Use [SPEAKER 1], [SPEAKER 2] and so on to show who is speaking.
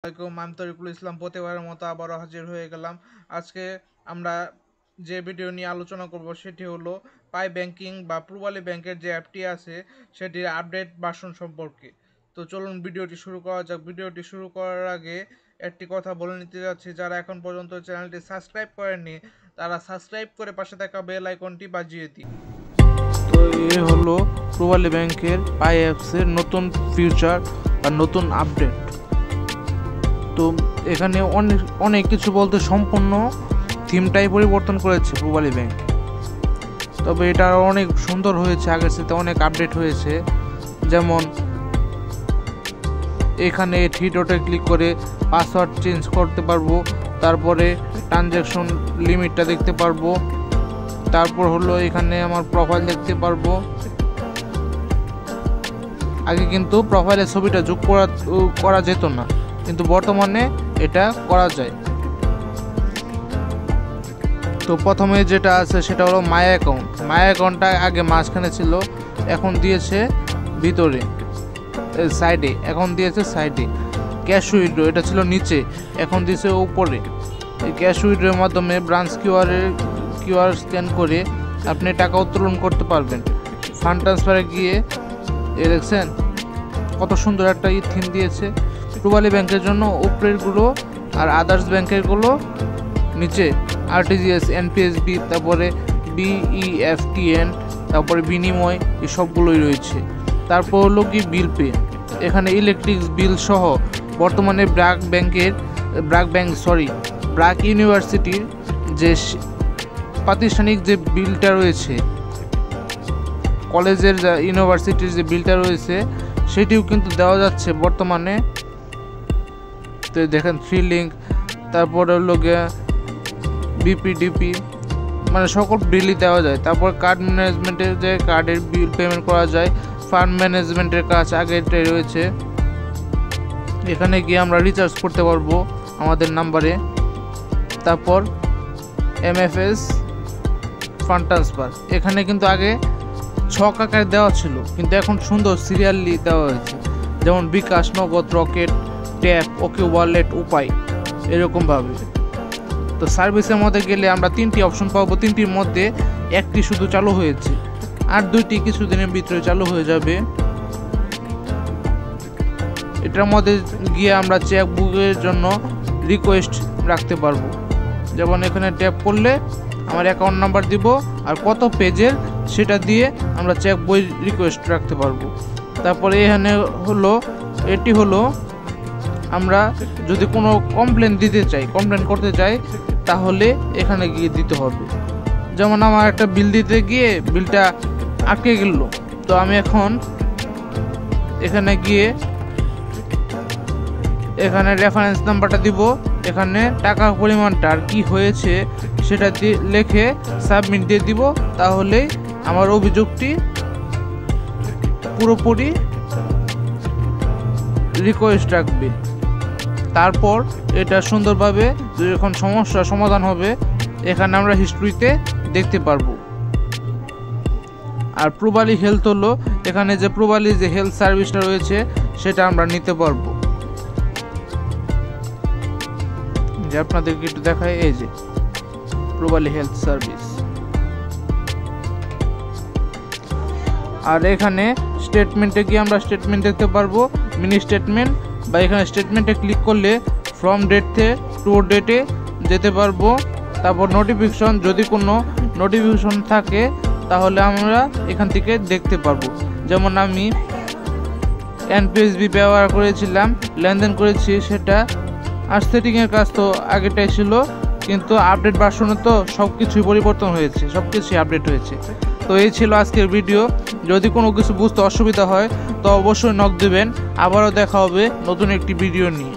[SPEAKER 1] আমি তরিকুল ইসলাম প্রতিবারের মতো আবারও হাজির হয়ে গেলাম। আজকে আমরা যে ভিডিও নিয়ে আলোচনা করব সেটি হলো পাই ব্যাংকিং বা পূবালী ব্যাংকের যে অ্যাপটি আছে সেটির আপডেট ভার্সন সম্পর্কে। তো চলুন ভিডিওটি শুরু করা যাক। ভিডিওটি শুরু করার আগে একটি কথা বলে নিতে যাচ্ছি, যারা এখন পর্যন্ত চ্যানেলটি সাবস্ক্রাইব করেননি তারা সাবস্ক্রাইব করে পাশে থাকা বেল আইকনটি বাজিয়ে দিন।
[SPEAKER 2] তো এই হলো পূবালী ব্যাংকের পাই অ্যাপসের নতুন ফিচার আর নতুন আপডেট। তো এখানে অনেক কিছু বলতে সম্পূর্ণ থিমটাই পরিবর্তন করেছে পূবালী ব্যাংক, তবে এটা অনেক সুন্দর হয়েছে, আগের সাথে অনেক আপডেট হয়েছে। যেমন এখানে থ্রি ডটে ক্লিক করে পাসওয়ার্ড চেঞ্জ করতে পারবো, তারপরে ট্রানজ্যাকশন লিমিটটা দেখতে পারবো, তারপর হলো এখানে আমার প্রোফাইল দেখতে পারবো। আগে কিন্তু প্রোফাইলের ছবিটা যোগ করা যেত না, কিন্তু বর্তমানে এটা করা যায়। তো প্রথমে যেটা আছে সেটা হলো মাই অ্যাকাউন্ট। মাই অ্যাকাউন্টটা আগে মাঝখানে ছিল, এখন দিয়েছে ভিতরে সাইডে, এখন দিয়েছে সাইডে। ক্যাশ উইথড্র এটা ছিল নিচে, এখন দিয়েছে উপরে। এই ক্যাশ উইথড্রোর মাধ্যমে ব্রাঞ্চ কিউআর স্ক্যান করে আপনি টাকা উত্তোলন করতে পারবেন। ফান্ড ট্রান্সফারে গিয়ে দেখছেন কত সুন্দর একটা থিম দিয়েছে। পূবালী ব্যাংকের জন্য উপরেরগুলো আর আদার্স ব্যাংকেরগুলো নিচে। আরটিজিএস, এনপিএসবি, তারপরে বিইএফটিএন, তারপরে বিনিময়, এই সবগুলোই রয়েছে। তারপর হলো কি বিল পে, এখানে ইলেকট্রিক বিল সহ বর্তমানে ব্র্যাক ইউনিভার্সিটির যে প্রাতিষ্ঠানিক যে বিলটা রয়েছে, কলেজের ইউনিভার্সিটির যে বিলটা রয়েছে সেটিও কিন্তু দেওয়া যাচ্ছে বর্তমানে। তো দেখেন ফ্রি লিঙ্ক, তারপরে হলো গিয়ে বিপিডিপি, মানে সকল বিলই দেওয়া যায়। তারপর কার্ড ম্যানেজমেন্টের যে কার্ডের বিল পেমেন্ট করা যায়, ফান্ড ম্যানেজমেন্টের কাজ আগেরটাই রয়েছে। এখানে গিয়ে আমরা রিচার্জ করতে পারবো আমাদের নাম্বারে। তারপর এমএফএস ফান্ড ট্রান্সফার, এখানে কিন্তু আগে ছক আকারে দেওয়া ছিল, কিন্তু এখন সুন্দর সিরিয়ালি দেওয়া হয়েছে। যেমন বিকাশ, নগদ, রকেট, ট্যাপ, ওকে ওয়ালেট, উপায়, এরকমভাবে। তো সার্ভিসের মধ্যে গেলে আমরা 3টি অপশন পাবো, 3টির মধ্যে একটি শুধু চালু হয়েছে, আর 2টি কিছুদিনের ভিতরে চালু হয়ে যাবে। এটার মধ্যে গিয়ে আমরা চেক বুকের জন্য রিকোয়েস্ট রাখতে পারবো। যেমন এখানে ট্যাপ করলে আমার অ্যাকাউন্ট নাম্বার দিব আর কত পেজের সেটা দিয়ে আমরা চেক বই রিকোয়েস্ট রাখতে পারবো। তারপরে এখানে এটি হলো আমরা যদি কোনো কমপ্লেন করতে চাই তাহলে এখানে গিয়ে দিতে হবে। যেমন আমার একটা বিল দিতে গিয়ে বিলটা আটকে গেল, তো আমি এখন এখানে গিয়ে এখানে রেফারেন্স নাম্বারটা দিব, এখানে টাকার পরিমাণটা আর কি হয়েছে সেটা লিখে সাবমিট দিয়ে দিব, তাহলেই আমার অভিযোগটি পুরোপুরি রিকোয়েস্ট রাখবে। তারপর এটা সুন্দরভাবে যখন সমস্যার সমাধান হবে এখানে আমরা হিস্ট্রিতে দেখতে পারবো। আর পূবালী হেলথ হলো এখানে যে পূবালী যে হেলথ সার্ভিসটা রয়েছে সেটা আমরা নিতে পারবো। যে আপনাদেরকে একটু দেখায়, এই যে পূবালী হেলথ সার্ভিস। আর এখানে স্টেটমেন্টে গিয়ে আমরা স্টেটমেন্ট দেখতে পারবো, মিনি স্টেটমেন্ট, বা এখানে স্টেটমেন্টে ক্লিক করলে ফ্রম ডেট টু ডেটে যেতে পারবো। তারপর নোটিফিকেশন, যদি কোনো নোটিফিকেশন থাকে তাহলে আমরা এখান থেকে দেখতে পারবো। যেমন আমি এনপিএসবি ব্যবহার করেছিলাম, লেনদেন করেছি, সেটা আর সেটিংয়ের কাজ তো আগেটাই ছিল, কিন্তু আপডেট ভার্সনে তো সব কিছুই পরিবর্তন হয়েছে, সব কিছুই আপডেট হয়েছে। তো এই ছিল আজকের ভিডিও। যদি কোনো কিছু বুঝতে অসুবিধা হয় তো অবশ্যই নক দেবেন। আবারও দেখা হবে নতুন একটি ভিডিও নিয়ে।